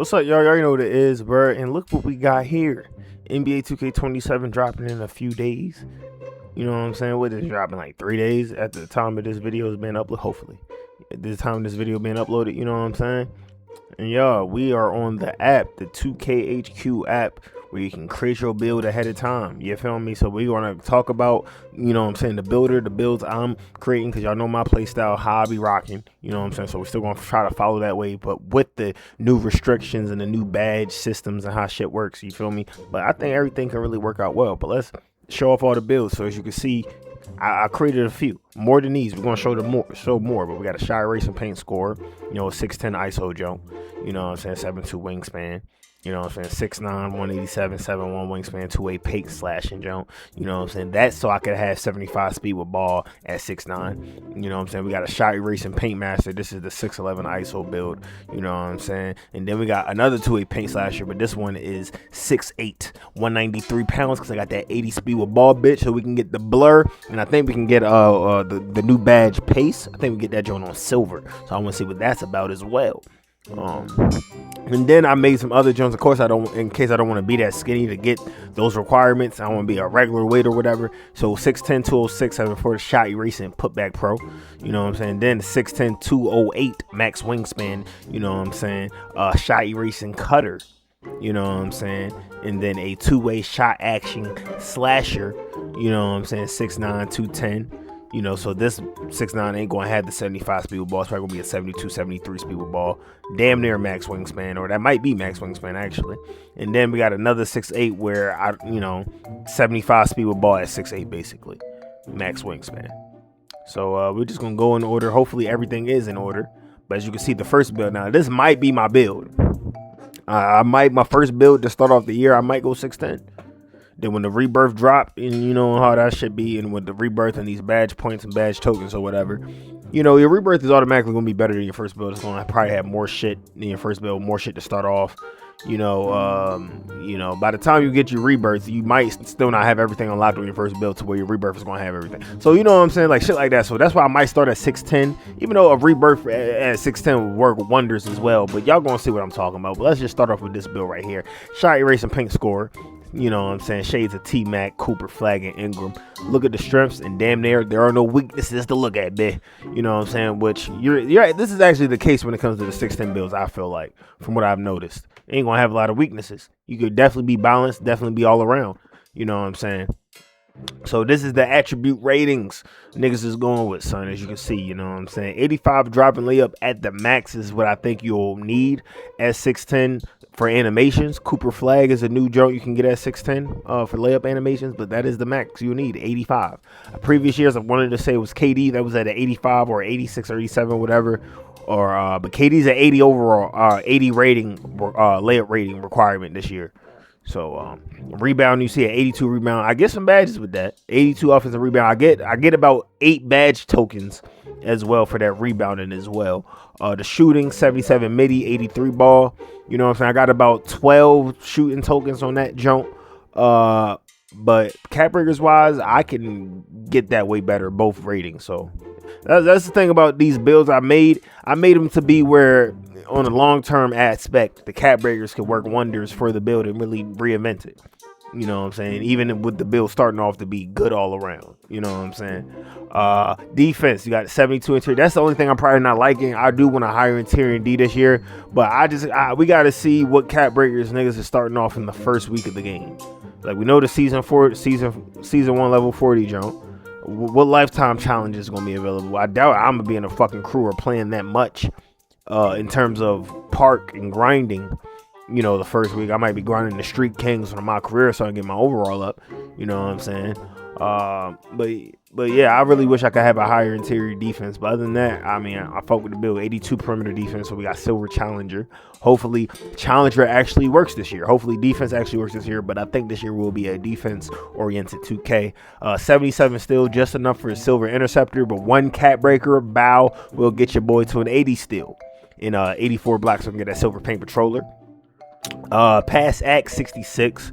What's up, y'all? You already know what it is, bro. And look what we got here. NBA 2K27 dropping in a few days. You know what I'm saying? What is dropping like 3 days at the time of this video has been uploaded. Hopefully, at this time this video being uploaded. You know what I'm saying? And y'all, we are on the app, the 2KHQ app, where you can create your build ahead of time. You feel me? So we're going to talk about, you know what I'm saying, the builds I'm creating, because y'all know my play style, how I be rocking. You know what I'm saying? So we're still going to try to follow that way, but with the new restrictions and the new badge systems and how shit works. You feel me? But I think everything can really work out well. But let's show off all the builds. So as you can see, I created a few more than these. We're gonna show more, but we got a shot racing paint score, you know, 6'10" ISO jump, you know what I'm saying, 7'2" wingspan, you know what I'm saying, 6'9", 187, 7'1" wingspan, 2'8" paint slashing jump, you know what I'm saying. That's so I could have 75 speed with ball at 6'9", you know what I'm saying. We got a shot racing paint master. This is the 6'11" ISO build, you know what I'm saying. And then we got another 2'8" paint slasher, but this one is 6'8", 193 pounds, because I got that 80 speed with ball, bitch, so we can get the blur. And I think we can get the new badge pace. I think we get that joint on silver, so I want to see what that's about as well. And then I made some other joints. Of course, in case I don't want to be that skinny to get those requirements. I want to be a regular weight or whatever. So 6'10", 206, having for the shot erasing putback pro. You know what I'm saying? Then 6'10", 208 max wingspan. You know what I'm saying? Shot erasing cutter. You know what I'm saying? And then a two-way shot action slasher. You know what I'm saying? 6'9", 210. You know, so this 6'9" ain't going to have the 75 speed with ball. It's probably going to be a 72, 73 speed with ball. Damn near max wingspan, or that might be max wingspan, actually. And then we got another 6'8", where, 75 speed with ball at 6'8", basically. Max wingspan. So we're just going to go in order. Hopefully everything is in order. But as you can see, the first build, now this might be my build. My first build to start off the year, I might go 6'10". Then when the rebirth drop, and you know how that should be, and with the rebirth and these badge points and badge tokens or whatever, you know, your rebirth is automatically going to be better than your first build. It's going to probably have more shit than your first build, more shit to start off. You know, by the time you get your rebirth, you might still not have everything unlocked on your first build to where your rebirth is going to have everything. So, you know what I'm saying? Like shit like that. So that's why I might start at 6'10", even though a rebirth at 6'10" would work wonders as well. But y'all going to see what I'm talking about. But let's just start off with this build right here. Shot erasing paint score. You know what I'm saying? Shades of T-Mac, Cooper, Flag, and Ingram. Look at the strengths, and damn near there are no weaknesses to look at, bitch. You know what I'm saying? Which you're right. This is actually the case when it comes to the 6'10" builds. I feel like, from what I've noticed, ain't gonna have a lot of weaknesses. You could definitely be balanced, definitely be all around. You know what I'm saying? So this is the attribute ratings niggas is going with, son. As you can see, you know what I'm saying? 85 dropping layup at the max is what I think you'll need at 6'10". For animations, Cooper Flag is a new joint you can get at 6'10" for layup animations, but that is the max you need, 85. Previous years, I wanted to say it was KD that was at an 85 or 86 or 87, whatever. But KD's at 80 overall, 80 rating, layup rating requirement this year. So rebound, you see an 82 rebound. I get some badges with that. 82 offensive rebound. I get about 8 badge tokens as well for that rebounding as well. The shooting, 77 midi, 83 ball. You know what I'm saying? I got about 12 shooting tokens on that jump. But cap breakers wise, I can get that way better, both ratings. So that's the thing about these builds I made. I made them to be where, on a long-term aspect, the cap breakers could work wonders for the build and really reinvent it. You know what I'm saying? Even with the build starting off to be good all around. You know what I'm saying? Defense, you got 72 interior. That's the only thing I'm probably not liking. I do want a higher interior D this year, but we got to see what cap breakers niggas is starting off in the first week of the game. Like, we know the season 1 level 40 jump. What lifetime challenge is going to be available? I doubt I'm going to be in a fucking crew or playing that much in terms of park and grinding. You know, the first week I might be grinding the Street Kings for my career so I can get my overall up. You know what I'm saying? But yeah, I really wish I could have a higher interior defense. But other than that, I mean, I fuck with the build. 82 perimeter defense, so we got silver challenger. Hopefully, challenger actually works this year. Hopefully, defense actually works this year. But I think this year will be a defense-oriented 2K. 77 still, just enough for a silver interceptor. But one cap breaker bow will get your boy to an 80 still. In 84 black, so we can get that silver paint patroller. Pass act 66.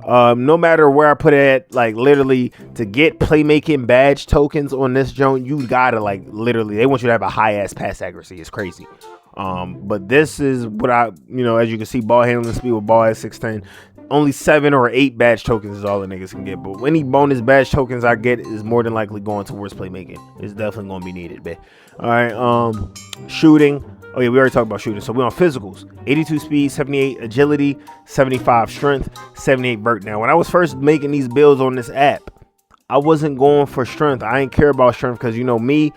No matter where I put it at, like literally to get playmaking badge tokens on this joint, you gotta like literally, they want you to have a high ass pass accuracy. It's crazy. But this is what as you can see, ball handling speed with ball at 6'10". Only 7 or 8 badge tokens is all the niggas can get. But any bonus badge tokens I get is more than likely going towards playmaking. It's definitely going to be needed, man. All right, shooting. Oh yeah, we already talked about shooting. So we're on physicals. 82 speed, 78 agility, 75 strength, 78 vert. Now, when I was first making these builds on this app, I wasn't going for strength. I ain't care about strength because, me,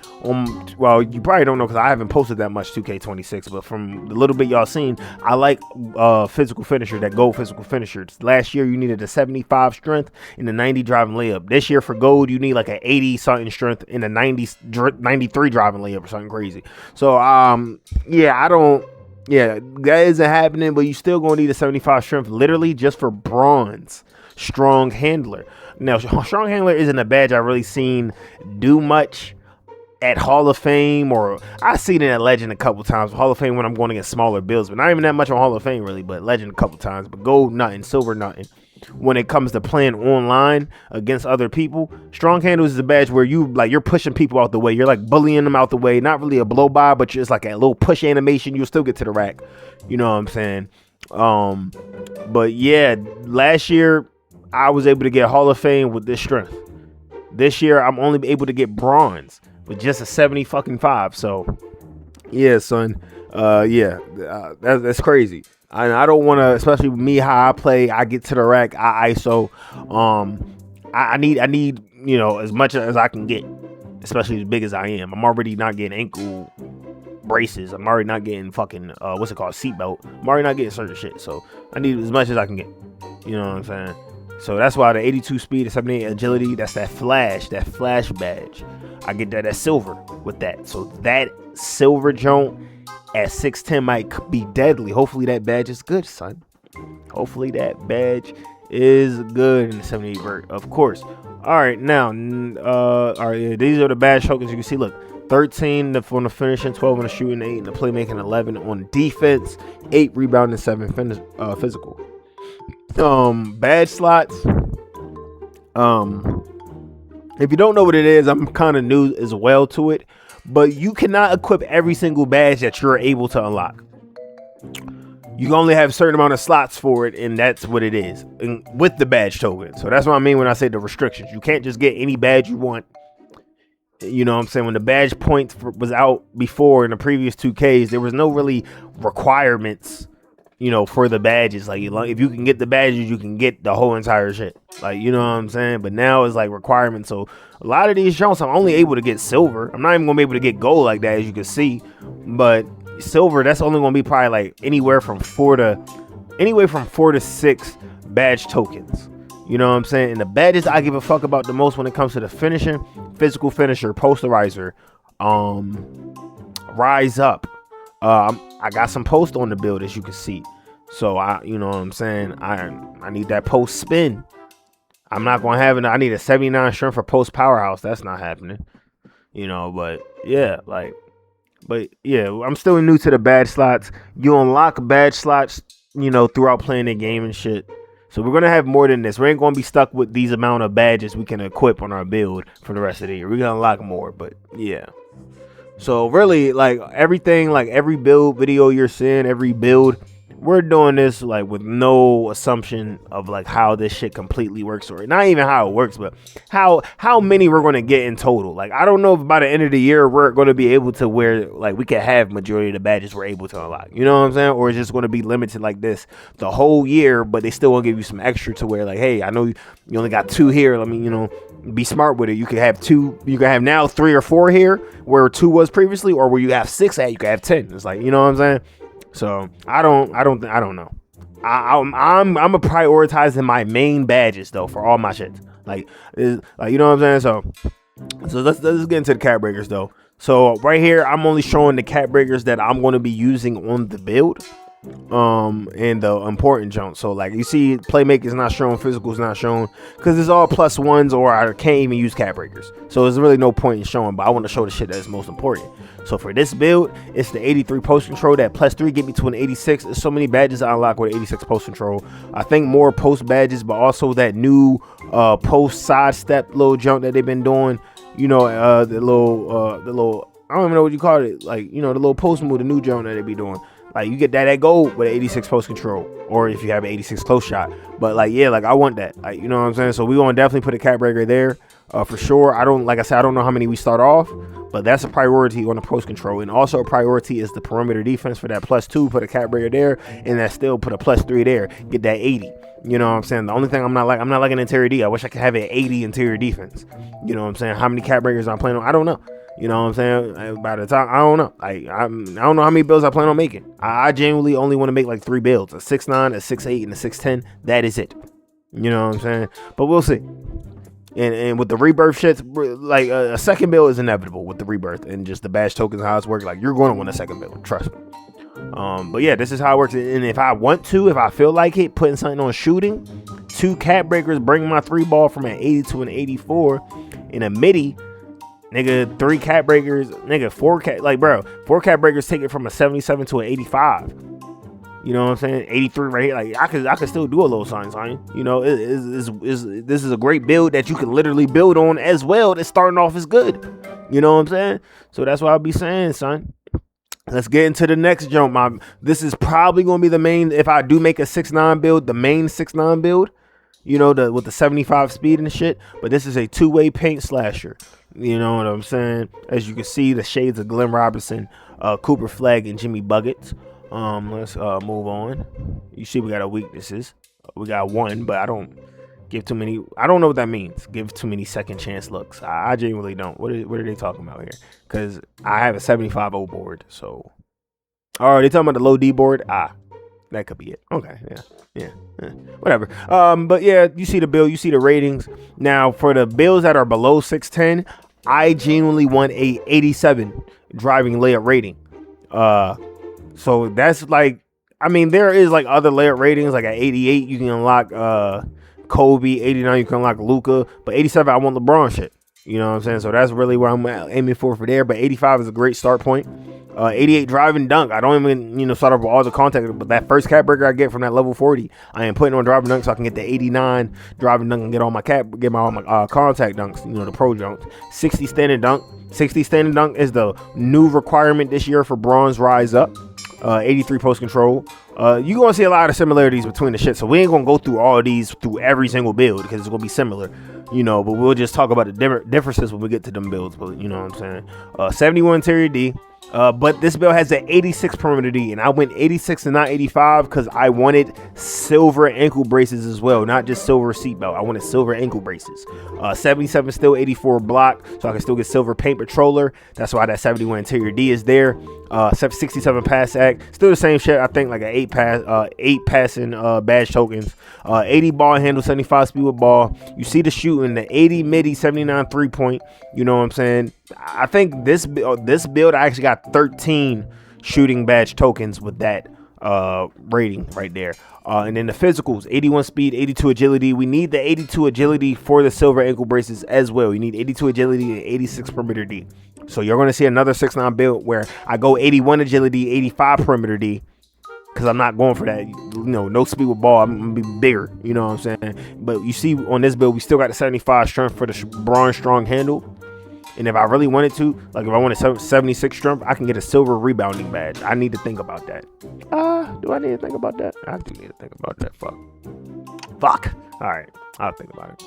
well, you probably don't know because I haven't posted that much 2K26, but from the little bit y'all seen, I like physical finisher, that gold physical finisher. Last year, you needed a 75 strength and a 90 driving layup. This year for gold, you need like an 80 something strength and a 93 driving layup or something crazy. So, that isn't happening, but you still gonna need a 75 strength literally just for bronze strong handler. Now, strong handler isn't a badge I really seen do much at Hall of Fame, or I seen it at Legend a couple times. Hall of Fame when I'm going against smaller builds, but not even that much on Hall of Fame really, but Legend a couple times. But gold, nothing. Silver, nothing. When it comes to playing online against other people, strong handles is a badge where you're pushing people out the way. You're like bullying them out the way. Not really a blow by, but just like a little push animation. You'll still get to the rack. You know what I'm saying? But yeah, last year I was able to get Hall of Fame with this strength. This year, I'm only able to get bronze with just a 75. So, yeah, son. That's crazy. I don't want to, especially with me, how I play. I get to the rack, I ISO. I need, as much as I can get, especially as big as I am. I'm already not getting ankle braces. I'm already not getting fucking, seatbelt. I'm already not getting certain shit. So, I need as much as I can get. You know what I'm saying? So that's why the 82 speed, the 78 agility, that's that flash badge. I get that at silver with that. So that silver joint at 6'10" might be deadly. Hopefully that badge is good, son. Hopefully that badge is good in the 78 vert, of course. All right, now, these are the badge tokens. You can see, look, 13 on the finishing, 12 on the shooting, 8 in the playmaking, 11 on defense, 8 rebounding, 7 physical. Badge slots. If you don't know what it is, I'm kind of new as well to it, but you cannot equip every single badge that you're able to unlock. You can only have a certain amount of slots for it, and that's what it is, and with the badge token. So that's what I mean when I say the restrictions. You can't just get any badge you want. You know what I'm saying? When the badge points was out before in the previous 2Ks, there was no really requirements, for the badges. Like, if you can get the badges, you can get the whole entire shit. Like, you know what I'm saying? But now it's like requirements. So a lot of these jumps, I'm only able to get silver. I'm not even gonna be able to get gold like that, as you can see. But silver, that's only gonna be probably like anywhere from 4 to 6 badge tokens. You know what I'm saying? And the badges I give a fuck about the most when it comes to the finishing, physical finisher, posterizer, rise up. I got some post on the build, as you can see. So you know what I'm saying? I need that post spin. I'm not gonna have it. I need a 79 strength for post powerhouse. That's not happening. But yeah, I'm still new to the badge slots. You unlock badge slots, throughout playing the game and shit. So we're gonna have more than this. We ain't gonna be stuck with these amount of badges we can equip on our build for the rest of the year. We're gonna unlock more, but yeah. So really, like everything, like every build video you're seeing, every build, we're doing this like with no assumption of like how this shit completely works, or not even how it works, but how many we're going to get in total. Like, I don't know if by the end of the year we're going to be able to where like we can have majority of the badges we're able to unlock. You know what I'm saying? Or it's just going to be limited like this the whole year, but they still want to give you some extra to where like, hey, I know you only got 2 here. Let me, be smart with it. You could have 2. You can have now 3 or 4 here where 2 was previously, or where you have 6 at, you can have 10. It's like, you know what I'm saying? So I don't know. I'm a prioritizing my main badges though for all my shit. Like you know what I'm saying? So let's get into the cap breakers though. So right here, I'm only showing the cap breakers that I'm going to be using on the build. And the important jump. So like you see, playmaking is not shown, physical is not shown, because it's all +1s, or I can't even use cap breakers. So there's really no point in showing, but I want to show the shit that's most important. So for this build, it's the 83 post control. That +3 get me to an 86. There's so many badges I unlock with 86 post control. I think more post badges, but also that new post sidestep little jump that they've been doing. The little I don't even know what you call it. Like, you know, the little post move, the new joint that they be doing. Like, you get that at gold with 86 post control, or if you have an 86 close shot. But like, yeah, like I want that. Like, you know what I'm saying? So we gonna definitely put a cap breaker there, for sure. I don't know how many we start off, but that's a priority on the post control. And also a priority is the perimeter defense for that +2. Put a cap breaker there, and that still put a +3 there. Get that 80. You know what I'm saying? The only thing I'm not like an interior D. I wish I could have an 80 interior defense. You know what I'm saying? How many cap breakers I'm playing on? I don't know. You know what I'm saying? By the time, I don't know. Like, I don't know how many builds I plan on making. I genuinely only want to make like 3 builds: a 6'9", a 6'8", and a 6'10". That is it. You know what I'm saying? But we'll see. And with the rebirth shits, like a second build is inevitable with the rebirth and just the badge tokens, how it's working. Like, you're going to win a second build, trust me. But yeah, this is how it works. And if I want to, if I feel like it, putting something on shooting, 2 cap breakers, bring my 3 ball from an 80 to an 84, in a midi. Nigga, 3 cap breakers, nigga, 4 cap breakers take it from a 77 to an 85. You know what I'm saying? 83 right here. Like, I could still do a little something. You know, this is a great build that you can literally build on as well. That's starting off is good. You know what I'm saying? So that's what I'll be saying, son. Let's get into the next jump. This is probably gonna be the main, if I do make a 6'9" build, the main 6'9" build. You know, with the 75 speed and shit. But this is a 2-way paint slasher. You know what I'm saying? As you can see, the shades of Glenn Robinson, Cooper Flagg, and Jimmy Buckets. Let's move on. You see we got our weaknesses. We got 1, but I don't give too many. I don't know what that means. Give too many second chance looks. I genuinely don't. What are they talking about here? Because I have a 75-0 board. So, oh, they talking about the low D board? That could be it. Okay, yeah, whatever. But yeah, you see the build, you see the ratings. Now, for the builds that are below 6'10", I genuinely want a 87 driving layup rating. So that's like, I mean, there is like other layup ratings, like at 88 you can unlock Kobe, 89 you can unlock Luka, but 87 I want LeBron shit. You know what I'm saying? So that's really where I'm aiming for there. But 85 is a great start point. 88 drive and dunk. I don't even, start off with all the contact, but that first cap breaker I get from that level 40, I am putting on drive and dunk so I can get the 89 drive and dunk and get all my contact dunks, the pro dunks. 60 standing dunk. 60 standing dunk is the new requirement this year for bronze rise up. 83 post control. You're going to see a lot of similarities between the shit. So we ain't going to go through all of these through every single build because it's going to be similar, but we'll just talk about the differences when we get to them builds. But you know what I'm saying? 71 interior D. But this build has an 86 perimeter D, and I went 86 and not 85 because I wanted silver ankle braces as well, not just silver seatbelt. I wanted silver ankle braces. 77 still 84 block, so I can still get silver paint patroller. That's why that 71 interior D is there. 67 pass act, still the same shit. I think like an 8 passing badge tokens. 80 ball handle, 75 speed with ball. You see the shooting, the 80 midi, 79 3-point. You know what I'm saying? I think this build I actually got 13 shooting badge tokens with that rating right there. And then the physicals, 81 speed, 82 agility. We need the 82 agility for the silver ankle braces as well. You need 82 agility and 86 perimeter D. So you're going to see another 6'9" build where I go 81 agility, 85 perimeter D. Because I'm not going for that, no speed with ball. I'm going to be bigger, you know what I'm saying? But you see on this build, we still got the 75 strength for the bronze strong handle. And if I really wanted to, like if I wanted 76 strength, I can get a silver rebounding badge. I need to think about that. Do I need to think about that? I do need to think about that. Fuck. All right. I'll think about it.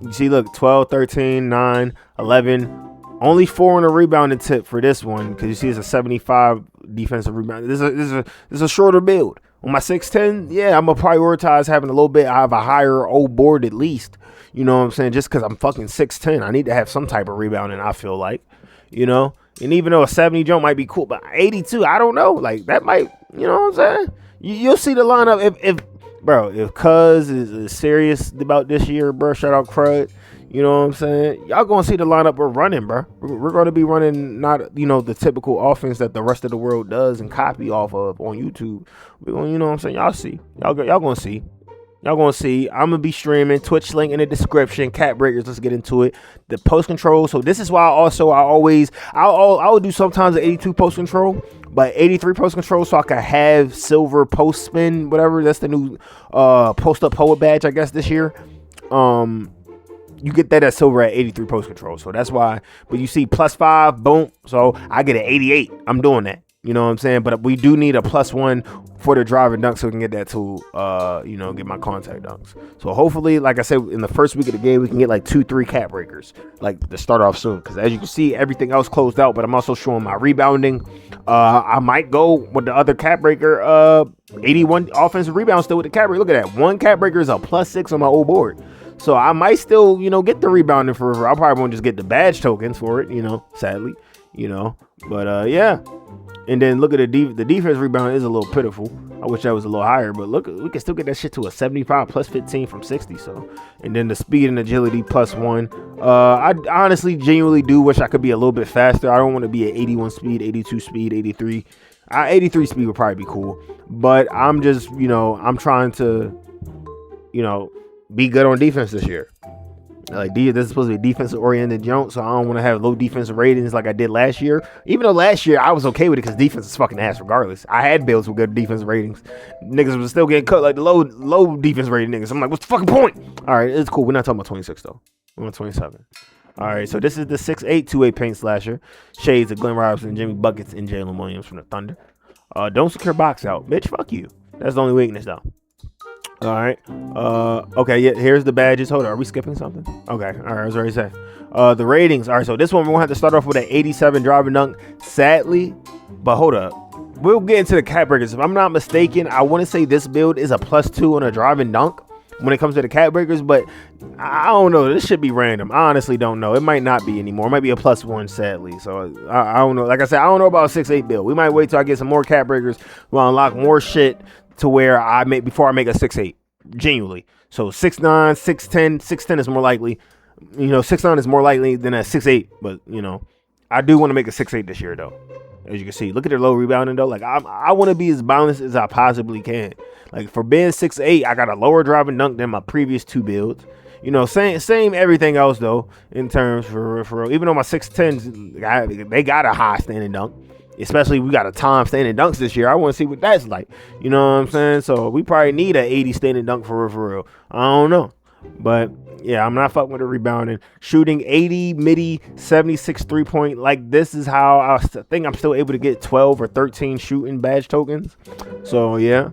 You see, look, 12, 13, 9, 11. Only 4 on a rebounding tip for this one because you see it's a 75 defensive rebound. This is a shorter build. On my 6'10", yeah, I'm going to prioritize having a little bit. I have a higher old board at least. You know what I'm saying? Just because I'm fucking 6'10", I need to have some type of rebounding, I feel like. And even though a 70 jump might be cool, but 82, I don't know. Like, that might, you know what I'm saying? You'll see the lineup if Cuz is serious about this year, bro. Shout out Crud. You know what I'm saying? Y'all gonna see the lineup we're running, bro. We're gonna be running not, the typical offense that the rest of the world does and copy off of on YouTube. We're gonna, you know what I'm saying? Y'all see. Y'all gonna see. Y'all gonna see. I'm gonna be streaming. Twitch link in the description. Cat breakers. Let's get into it. The post control. So this is why I'll do sometimes an 82 post control, but 83 post control so I can have silver post spin, whatever. That's the new post up poet badge, I guess, this year. you get that at silver at 83 post control. So that's why. But you see +5, boom. So I get an 88. I'm doing that. You know what I'm saying? But we do need a +1 for the driving dunk so we can get that to, get my contact dunks. So hopefully, like I said, in the first week of the game, we can get like 2-3 cap breakers, like to start off soon. Because as you can see, everything else closed out, but I'm also showing my rebounding. I might go with the other cap breaker, 81 offensive rebound still with the cap breaker. Look at that. One cap breaker is a +6 on my old board. So I might still, get the rebounding for I probably won't just get the badge tokens for it, sadly, But yeah. And then look at the defense rebound is a little pitiful. I wish that was a little higher, but look, we can still get that shit to a 75 +15 from 60. So, and then the speed and agility +1. I honestly, genuinely do wish I could be a little bit faster. I don't want to be at 81 speed, 82 speed, 83. 83 speed would probably be cool, but I'm just, I'm trying to, be good on defense this year. Like this is supposed to be a defensive oriented jump, so I don't want to have low defensive ratings like I did last year. Even though last year I was okay with it because defense is fucking ass regardless. I had builds with good defensive ratings. Niggas was still getting cut like the low defense rating niggas. I'm like, what's the fucking point? All right, it's cool. We're not talking about 26 though. We're on 27. All right, so this is the 6'8" two-way paint slasher. Shades of Glenn Robinson, Jimmy Buckets, and Jalen Williams from the Thunder. Don't secure box out, bitch. Fuck you. That's the only weakness though. All right. Okay. Yeah. Here's the badges. Hold on. Are we skipping something? Okay. All right. I was already saying. The ratings. All right. So this one we're gonna have to start off with an 87 driving dunk. Sadly, but hold up. We'll get into the cap breakers. If I'm not mistaken, I want to say this build is a +2 on a driving dunk when it comes to the cap breakers, but I don't know. This should be random. I honestly don't know. It might not be anymore. It might be a +1, sadly. So I don't know. Like I said, I don't know about a 6'8" build. We might wait till I get some more cap breakers. We'll unlock more shit to where before I make a 6'8", genuinely. So 6'9", 6'10", 6'10" is more likely. 6'9" is more likely than a 6'8", but I do want to make a 6'8" this year though. As you can see, look at their low rebounding though. Like I want to be as balanced as I possibly can. Like for being 6'8", I got a lower driving dunk than my previous two builds. Same everything else though in terms for real. Even though my 6'10s, they got a high standing dunk. Especially we got a time standing dunks this year. I want to see what that's like. You know what I'm saying? So we probably need a 80 standing dunk for real. I don't know. But yeah, I'm not fucking with the rebounding. Shooting 80, midi, 76 3-point. Like this is how I think I'm still able to get 12 or 13 shooting badge tokens. So yeah.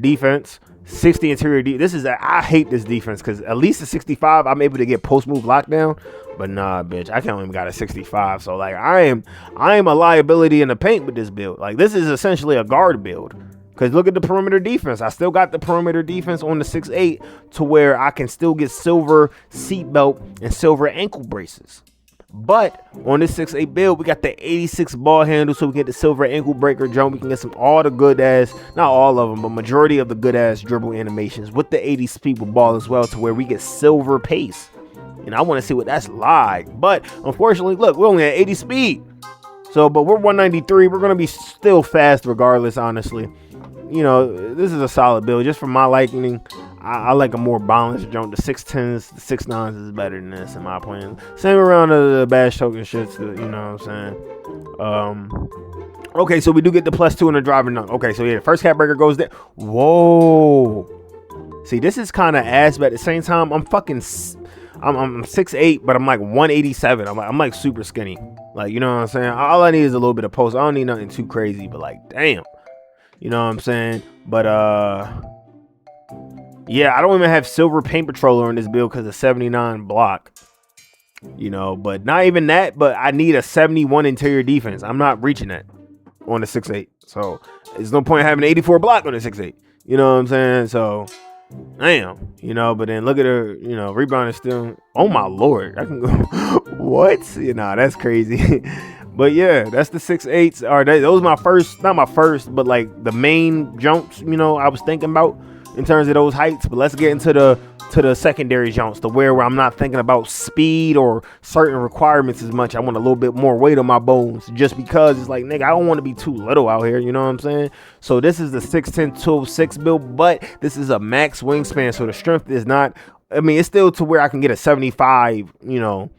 Defense. 60 interior. I hate this defense because at least a 65 I'm able to get post move lockdown. But nah, bitch, I can't even got a 65. So like I am a liability in the paint with this build. Like this is essentially a guard build. Cause look at the perimeter defense. I still got the perimeter defense on the 6'8" to where I can still get silver seatbelt and silver ankle braces. But on this 6'8" build, we got the 86 ball handle, so we get the silver ankle breaker jump. We can get all the good ass, not all of them, but majority of the good ass dribble animations with the 80 speed with ball as well, to where we get silver pace. And I want to see what that's like. But unfortunately, look, we're only at 80 speed. So, but we're 193. We're going to be still fast regardless, honestly. This is a solid build. Just for my liking, I like a more balanced jump. The 6'10s, the 6'9s is better than this, in my opinion. Same around the badge token shits, you know what I'm saying? Okay, so we do get the +2 in the driving dunk. Okay, so yeah, the first cap breaker goes there. Whoa. See, this is kind of ass, but at the same time, I'm 6'8", but I'm like 187. I'm like super skinny. Like, you know what I'm saying? All I need is a little bit of post. I don't need nothing too crazy, but like, damn. You know what I'm saying? But yeah, I don't even have silver paint patroller in this build because of 79 block. But not even that, but I need a 71 interior defense. I'm not reaching that on the 6'8". So there's no point in having 84 block on the 6'8". You know what I'm saying? So damn, but then look at her, rebound is still, oh my lord, I can go what? That's crazy. But yeah, that's the 6'8". Those my first, not my first, but like the main jumps, I was thinking about in terms of those heights. But let's get into the secondary jumps, to where I'm not thinking about speed or certain requirements as much. I want a little bit more weight on my bones, just because it's like, nigga, I don't want to be too little out here. You know what I'm saying? So this is the 6'10", 206 build, but this is a max wingspan, so the strength is not. It's still to where I can get a 75,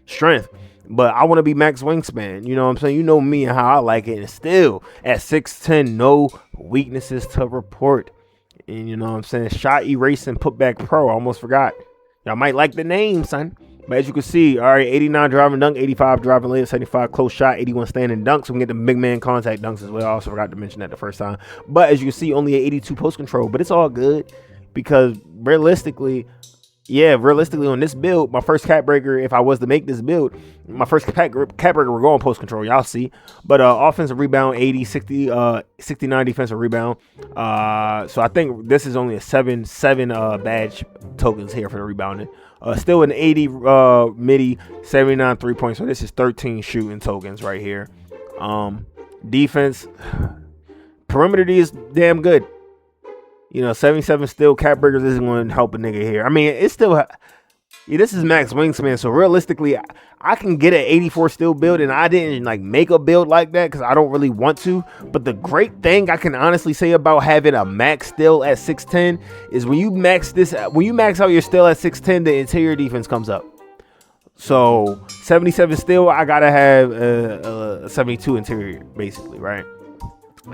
strength. But I want to be max wingspan. You know what I'm saying? You know me and how I like it. And still, at 6'10", no weaknesses to report. And you know what I'm saying? Shot erasing putback pro. I almost forgot. Y'all might like the name, son. But as you can see, all right, 89 driving dunk, 85 driving layup, 75 close shot, 81 standing dunks. We can get the big man contact dunks as well. I also forgot to mention that the first time. But as you can see, only an 82 post control. But it's all good because realistically on this build, my first cap breaker, if I was to make this build, my first cap breaker would go on post control. Y'all see. But offensive rebound, 80, 60, 69 defensive rebound. So I think this is only a 7 badge tokens here for the rebounding. Still an 80 midi, 79 3-point. So this is 13 shooting tokens right here. Defense, perimeter D is damn good. 77 still. Cap breakers isn't going to help a nigga here. I mean, it's still. This is max wingspan, so realistically, I can get an 84 still build, and I didn't make a build like that because I don't really want to. But the great thing I can honestly say about having a max still at 6'10" is when you max out your still at 6'10", the interior defense comes up. So 77 still, I gotta have a 72 interior, basically, right?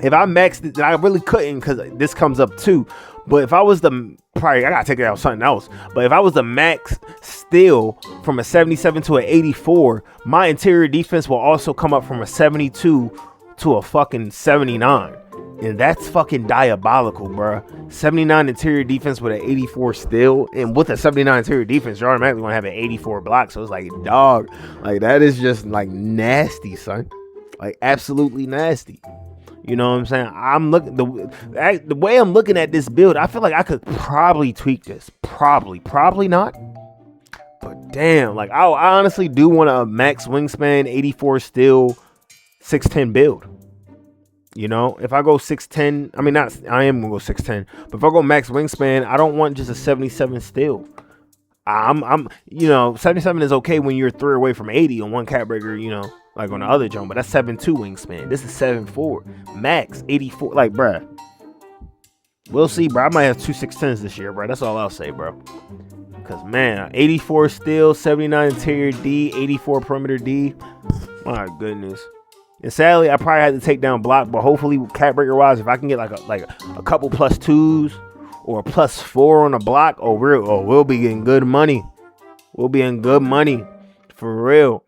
If I maxed it, I really couldn't because this comes up too. But if I was the I gotta take it out something else. But if I was the max still from a 77 to an 84, my interior defense will also come up from a 72 to a fucking 79. And that's fucking diabolical, bro. 79 interior defense with an 84 still. And with a 79 interior defense, you're automatically gonna have an 84 block. So it's like, dog, like that is just like nasty, son. Like absolutely nasty. You know what I'm saying? I'm looking the way I'm looking at this build. I feel like I could probably tweak this. Probably not. But damn, like I honestly do want a max wingspan 84 still 6'10" build. If I go 6'10", I am gonna go 6'10", but if I go max wingspan, I don't want just a 77 still. I'm 77 is okay when you're 3 away from 80 on one cap breaker, like on the other jump, but that's 7'2" wingspan. This is 7'4", max 84. Like, bruh, we'll see, bro. I might have 2 6'10s this year, bro. That's all I'll say, bro. Because man, 84 still, 79 interior D, 84 perimeter D. My goodness. And sadly, I probably had to take down block, but hopefully, cap breaker wise, if I can get like a couple +2s or a +4 on a block, we'll be getting good money. We'll be in good money for real.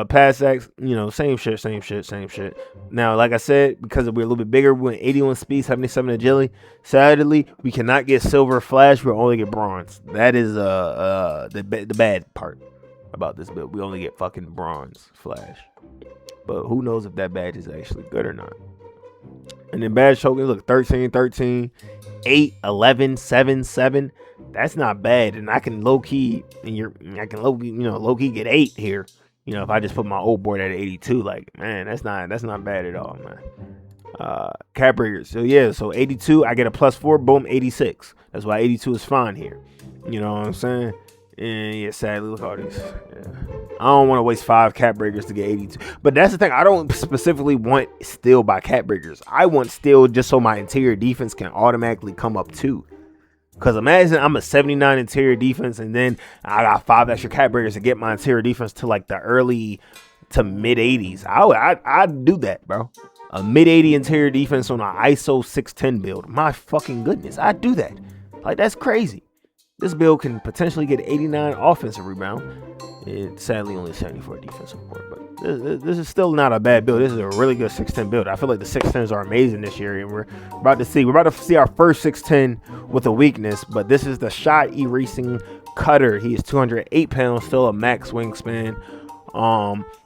Pass X, same shit. Now, like I said, because we're a little bit bigger, we're 81 speed, 77 agility. Sadly, we cannot get silver flash. We'll only get bronze. That is the bad part about this build. We only get fucking bronze flash. But who knows if that badge is actually good or not. And then badge tokens, look, 13, 13, 8, 11, 7, 7. That's not bad. And I can low key get 8 here. If I just put my old board at 82, like, man, that's not bad at all, man. Cap breakers. So 82, I get a +4, boom, 86. That's why 82 is fine here. You know what I'm saying? And yeah, sadly, look at all these. Yeah. I don't want to waste 5 cap breakers to get 82. But that's the thing. I don't specifically want steel by cap breakers. I want steel just so my interior defense can automatically come up too. Because imagine I'm a 79 interior defense and then I got 5 extra cap breakers to get my interior defense to like the early to mid 80s. I'd do that, bro. A mid 80 interior defense on an ISO 6'10" build. My fucking goodness. I'd do that. Like, that's crazy. This build can potentially get 89 offensive rebound. And sadly only 74 defensive board. But this is still not a bad build. This is a really good 6'10" build. I feel like the 6'10s are amazing this year. And we're about to see our first 6'10" with a weakness. But this is the shot erasing cutter. He is 208 pounds, still a max wingspan.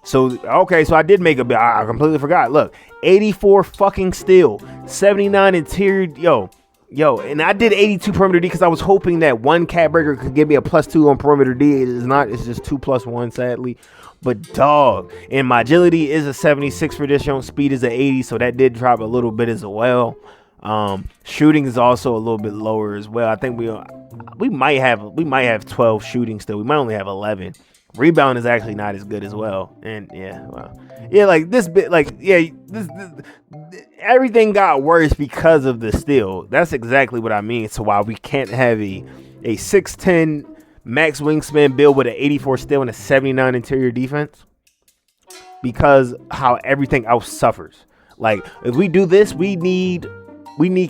So I did make a build. I completely forgot. Look, 84 fucking steel, 79 interior. Yo, and I did 82 perimeter D because I was hoping that one cap breaker could give me a +2 on perimeter D. It is not. It's just 2 + 1, sadly. But dog, and my agility is a 76 for this. Your speed is an 80, so that did drop a little bit as well. Shooting is also a little bit lower as well. I think we might have 12 shooting still. We might only have 11. Rebound is actually not as good as well. And everything got worse because of the steal. That's exactly what I mean. So why we can't have a 6'10" max wingspan build with an 84 steal and a 79 interior defense, because how everything else suffers. Like, if we do this, we need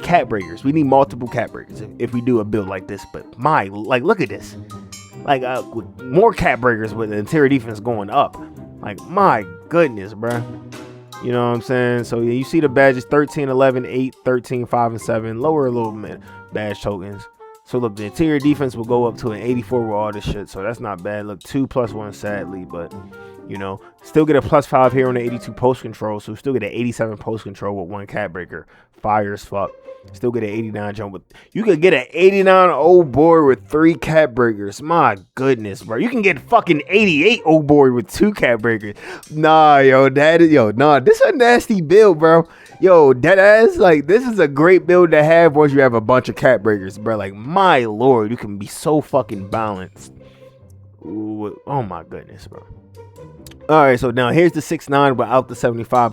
cap breakers. We need multiple cap breakers if we do a build like this. But look at this. like with more cap breakers with the interior defense going up. Like, my goodness, bro. You know what I'm saying? So yeah, you see the badges 13, 11, 8, 13, 5, and 7. Lower a little bit badge tokens. So look, the interior defense will go up to an 84 with all this shit. So that's not bad. Look, 2 plus 1 sadly, but you know, still get a +5 here on the 82 post control. So still get an 87 post control with 1 cap breaker. Fire as fuck. Still get an 89 jump with. You could get an 89 old board with 3 cap breakers. My goodness, bro. You can get fucking 88 old board with 2 cap breakers. Nah, yo, this is a nasty build, bro. Yo, dead ass, like, this is a great build to have once you have a bunch of cap breakers, bro. Like, my lord, you can be so fucking balanced. Ooh, oh my goodness, bro. All right, so now here's the 6'9" without the 75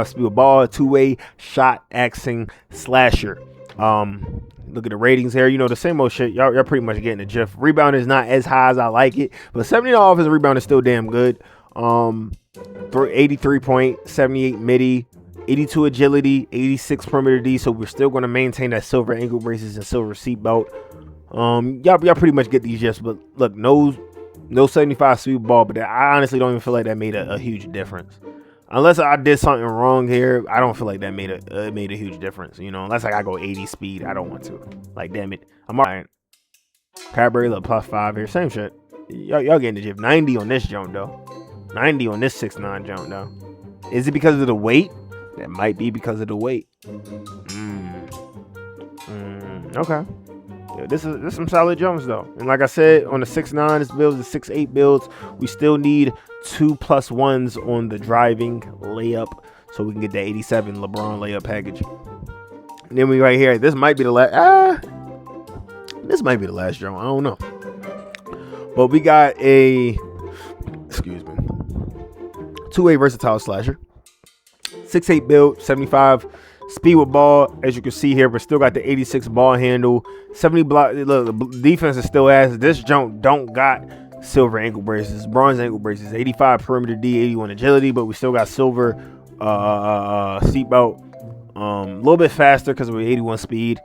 speed with ball, 2-way shot axing slasher. Look at the ratings here. You know, the same old shit. Y'all pretty much getting the gif. Rebound is not as high as I like it, but 70 offensive rebound is still damn good. 83 point, 78 midi, 82 agility, 86 perimeter D. So we're still going to maintain that silver ankle braces and silver seatbelt. Y'all pretty much get these gifs, but look, no 75 speed ball, but I honestly don't even feel like that made a huge difference. Unless I did something wrong here, I don't feel like that made a huge difference. You know, unless I gotta go 80 speed, I don't want to. Like, damn it, I'm alright. Cadbury look +5 here, same shit. Y'all getting the gif. 90 on this jump though. 90 on this 6'9" jump though. Is it because of the weight? That might be because of the weight. Okay. Yeah, this is some solid jumps though. And like I said, on the 6'9", this build is the 6'8" builds. We still need 2 +1s on the driving layup, so we can get the 87 LeBron layup package. And then we right here. This might be the last. This might be the last jump. I don't know. But we got a 2-way versatile slasher. 6'8" build, 75 speed with ball, as you can see here, but still got the 86 ball handle, 70 block. Look, the defense is still ass. This jump don't got silver ankle braces, bronze ankle braces, 85 perimeter D, 81 agility, but we still got silver seatbelt. A little bit faster because we're 81 speed.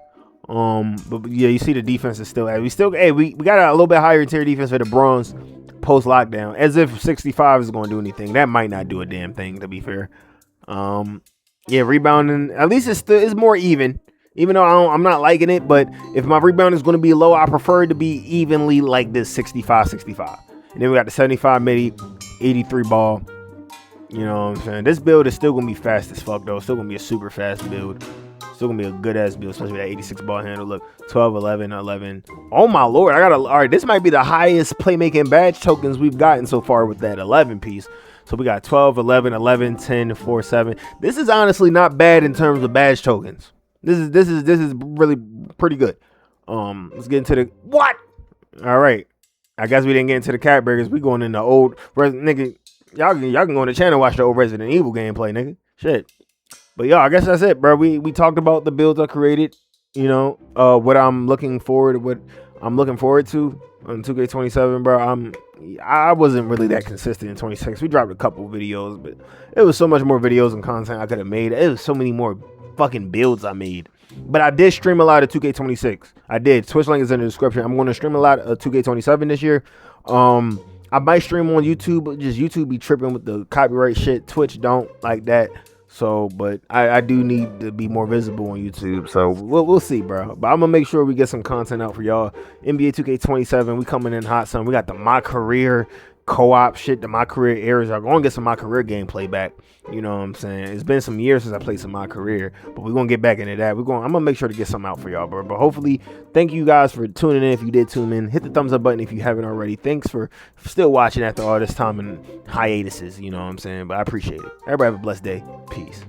But yeah, you see the defense is still ass. We got a little bit higher interior defense for the bronze post lockdown, as if 65 is going to do anything. That might not do a damn thing, to be fair. Yeah, rebounding, at least it's more even though I'm not liking it. But if my rebound is going to be low, I prefer it to be evenly like this, 65. And then we got the 75 midi, 83 ball. You know what I'm saying? This build is still going to be fast as fuck though. It's still going to be a super fast build. Still going to be a good ass build, especially with that 86 ball handle. Look, 12, 11, 11. Oh my lord, all right, this might be the highest playmaking badge tokens we've gotten so far with that 11 piece. So we got 12, 11, 11, 10, 4, 7. This is honestly not bad in terms of badge tokens. This is really pretty good. Let's get into the what? All right. I guess we didn't get into the cat burgers. We going into old nigga. Y'all can go on the channel and watch the old Resident Evil gameplay, nigga. Shit. But yeah, I guess that's it, bro. We talked about the builds I created. You know, what I'm looking forward to on 2K27, bro. I wasn't really that consistent in 26. We dropped a couple videos, but it was so much more videos and content I could have made. It was so many more fucking builds I made. But I did stream a lot of 2K26. I did. Twitch link is in the description. I'm going to stream a lot of 2K27 this year. I might stream on YouTube, but just YouTube be tripping with the copyright shit. Twitch don't like that. So, but I do need to be more visible on YouTube. So we'll see, bro. But I'm gonna make sure we get some content out for y'all. NBA 2K27, we coming in hot, son. We got the My Career co-op shit, the My Career eras. I'm gonna get some My Career gameplay back. You know what I'm saying? It's been some years since I played some My Career, but we're gonna get back into that. I'm gonna make sure to get something out for y'all, bro. But hopefully, thank you guys for tuning in. If you did tune in, hit the thumbs up button if you haven't already. Thanks for still watching after all this time and hiatuses. You know what I'm saying? But I appreciate it. Everybody have a blessed day. Peace.